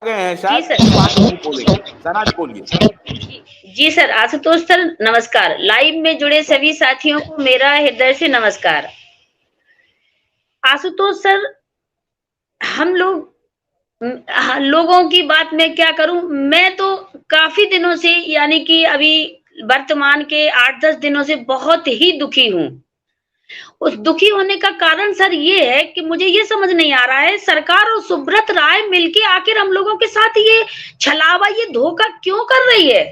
गए हैं जी शायद, सर। उसके बाद वो बोलेंगे। सर आज बोलिए। जी सर, आशुतोष सर नमस्कार। लाइव में जुड़े सभी साथियों को मेरा हृदय से नमस्कार। आशुतोष सर, हम लोग लोगों की बात मैं क्या करूं, मैं तो काफी दिनों से यानी कि अभी वर्तमान के 8-10 दिनों से बहुत ही दुखी हूं। उस दुखी होने का कारण सर ये है कि मुझे ये समझ नहीं आ रहा है, सरकार और सुब्रत राय मिलके आखिर हम लोगों के साथ ये छलावा, ये धोखा क्यों कर रही है?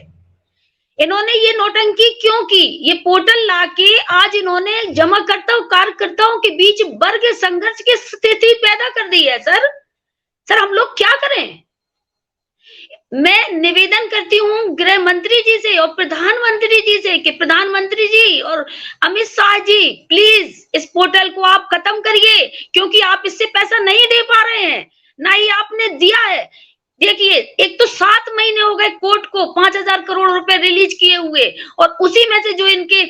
इन्होंने ये नौटंकी क्यों की? ये पोर्टल लाके आज इन्होंने जमाकर्ता कार्यकर्ताओं के बीच वर्ग संघर्ष की स्थिति पैदा कर दी है सर। सर हम लोग क्या करें? मैं निवेदन करती हूँ गृह मंत्री जी से और प्रधानमंत्री जी से कि प्रधानमंत्री जी और अमित शाह जी प्लीज इस पोर्टल को आप खत्म करिए, क्योंकि आप इससे पैसा नहीं दे पा रहे हैं, ना ही आपने दिया है। देखिए, एक तो 7 महीने हो गए कोर्ट को 5,000 करोड़ रुपए रिलीज किए हुए, और उसी में से जो इनके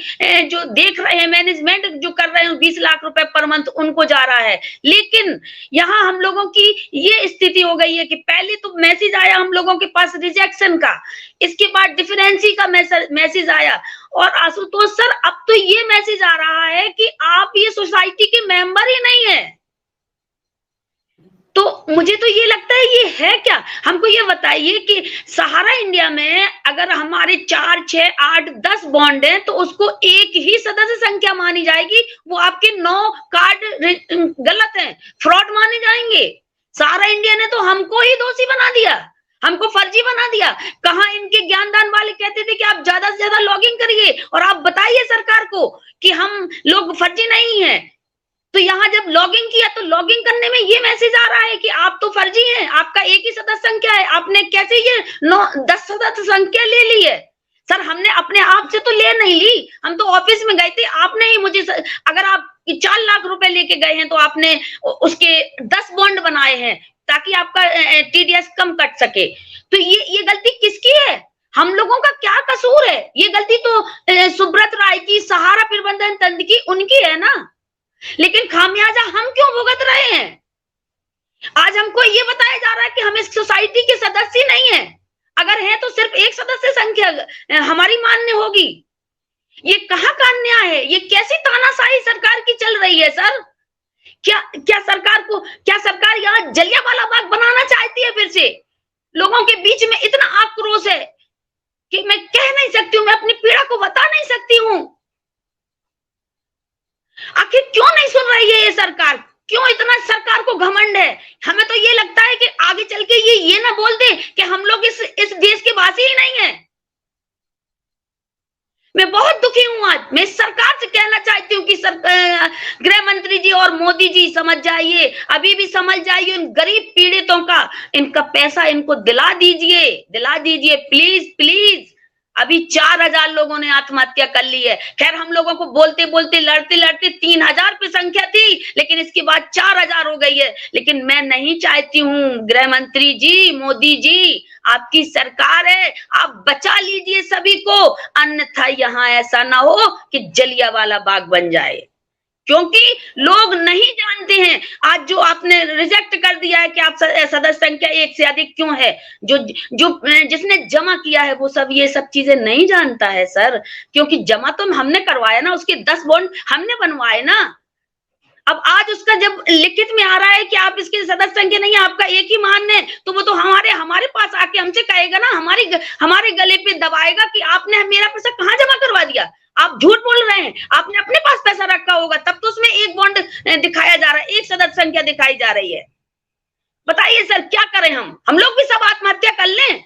जो देख रहे हैं मैनेजमेंट जो कर रहे हैं 20 लाख रुपए पर मंथ उनको जा रहा है। लेकिन यहाँ हम लोगों की ये स्थिति हो गई है कि पहले तो मैसेज आया हम लोगों के पास रिजेक्शन का, इसके बाद डिफरेंसी का मैसेज आया, और आशुतोष सर अब तो ये मैसेज आ रहा है कि आप ये सोसाइटी के मेंबर ही नहीं है। तो मुझे तो ये लगता है ये है क्या? हमको ये बताइए कि सहारा इंडिया में अगर हमारे 4, 6, 8, 10 बॉन्ड हैं तो उसको एक ही सदस्य संख्या मानी जाएगी, वो आपके 9 कार्ड गलत हैं, फ्रॉड माने जाएंगे। सहारा इंडिया ने तो हमको ही दोषी बना दिया, हमको फर्जी बना दिया। कहा इनके ज्ञानदान वाले कहते थे कि आप ज्यादा से ज्यादा लॉगिंग करिए और आप बताइए सरकार को कि हम लोग फर्जी नहीं है। तो यहाँ जब लॉगिंग किया तो लॉगिंग करने में ये मैसेज आ रहा है कि आप तो फर्जी हैं, आपका एक ही सदस्य संख्या है, आपने कैसे ये 9-10 सदस्य संख्या ले ली है? सर हमने अपने आप से तो ले नहीं ली, हम तो ऑफिस में गए थे, आपने ही मुझे अगर आप 4 लाख रुपए लेके गए हैं तो आपने उसके 10 बॉन्ड बनाए हैं ताकि आपका टीडीएस कम कट सके। तो ये गलती किसकी है? हम लोगों का क्या कसूर है? ये गलती तो सुब्रत राय की, सहारा प्रबंधन तंत्र की, उनकी है ना। लेकिन खामियाजा हम क्यों भुगत रहे हैं? आज हमको ये बताया जा रहा है कि हम इस सोसाइटी के सदस्य नहीं है, अगर है तो सिर्फ एक सदस्य संख्या हमारी मान्य होगी। ये कहाँ का अन्याय है? ये कैसी तानाशाही सरकार की चल रही है सर? क्या सरकार यहाँ जलियांवाला बाग बनाना चाहती है फिर से? लोगों के बीच में इतना आक्रोश है कि मैं कह नहीं सकती हूँ, मैं अपनी पीड़ा को बता नहीं सकती हूँ। आखिर क्यों नहीं सुन रही है ये सरकार? क्यों इतना सरकार को घमंड है? हमें तो ये लगता है कि आगे चल के ये ना बोल दे कि हम लोग इस देश के वासी ही नहीं है। मैं बहुत दुखी हूं आज। मैं सरकार से कहना चाहती हूँ कि गृह मंत्री जी और मोदी जी समझ जाइए, अभी भी समझ जाइए, इन गरीब पीड़ितों का इनका पैसा इनको दिला दीजिए प्लीज प्लीज। अभी 4,000 लोगों ने आत्महत्या कर ली है। खैर हम लोगों को बोलते बोलते लड़ते लड़ते 3,000 पे संख्या थी, लेकिन इसके बाद 4,000 हो गई है। लेकिन मैं नहीं चाहती हूँ गृह मंत्री जी, मोदी जी, आपकी सरकार है, आप बचा लीजिए सभी को, अन्यथा यहाँ ऐसा ना हो कि जलियांवाला बाग बन जाए। क्योंकि लोग नहीं जानते हैं। आज जो आपने रिजेक्ट कर दिया है कि आप सदस्य संख्या 1 से अधिक क्यों है, जो जिसने जमा किया है वो सब ये सब चीजें नहीं जानता है सर। क्योंकि जमा तो हमने करवाया ना, उसके 10 बॉन्ड हमने बनवाए ना। अब आज उसका जब लिखित में आ रहा है कि आप इसके सदस्य संख्या नहीं है, आपका एक ही मान्य है, तो वो तो हमारे पास आके हमसे कहेगा ना, हमारे गले पे दबाएगा कि आपने मेरा पैसा कहाँ जमा करवा दिया। आप झूठ बोल रहे हैं, आपने अपने पास पैसा रखा होगा, तब तो उसमें एक बॉन्ड दिखाया जा रहा है, एक सदस्य संख्या दिखाई जा रही है। बताइए सर क्या करें हम लोग भी सब आत्महत्या कर लें?